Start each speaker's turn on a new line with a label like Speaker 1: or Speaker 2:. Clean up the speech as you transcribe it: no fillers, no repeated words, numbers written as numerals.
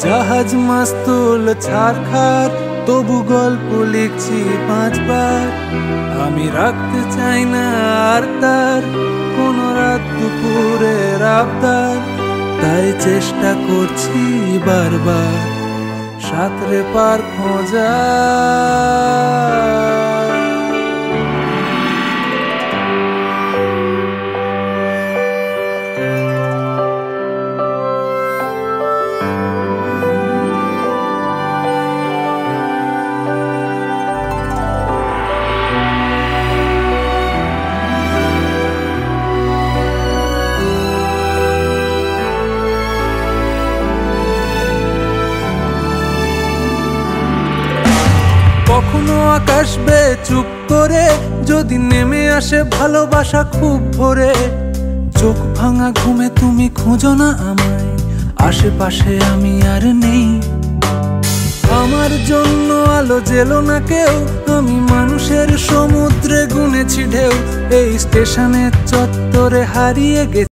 Speaker 1: জাহাজ মাস্তুল ছারখার, তবু গল্প লিখছি 5 বার। আমি রাখতে চাই না আর তার কোনো রাত দুপুরের আবদার, তাই চেষ্টা করছি বারবার সাঁতরে পার খোঁজা। কখনো আকাশ বে চুপ করে, যদি নেমে আসে ভালোবাসা খুব ভোরে। চোখ ভাঙা ঘুমে তুমি খোঁজো না আমায়, আশেপাশে আমি আর নেই। আমার জন্য আলো জেলো না কেউ, আমি মানুষের সমুদ্রে গুনেছি ঢেউ। এই স্টেশনের চত্বরে হারিয়ে গেছি।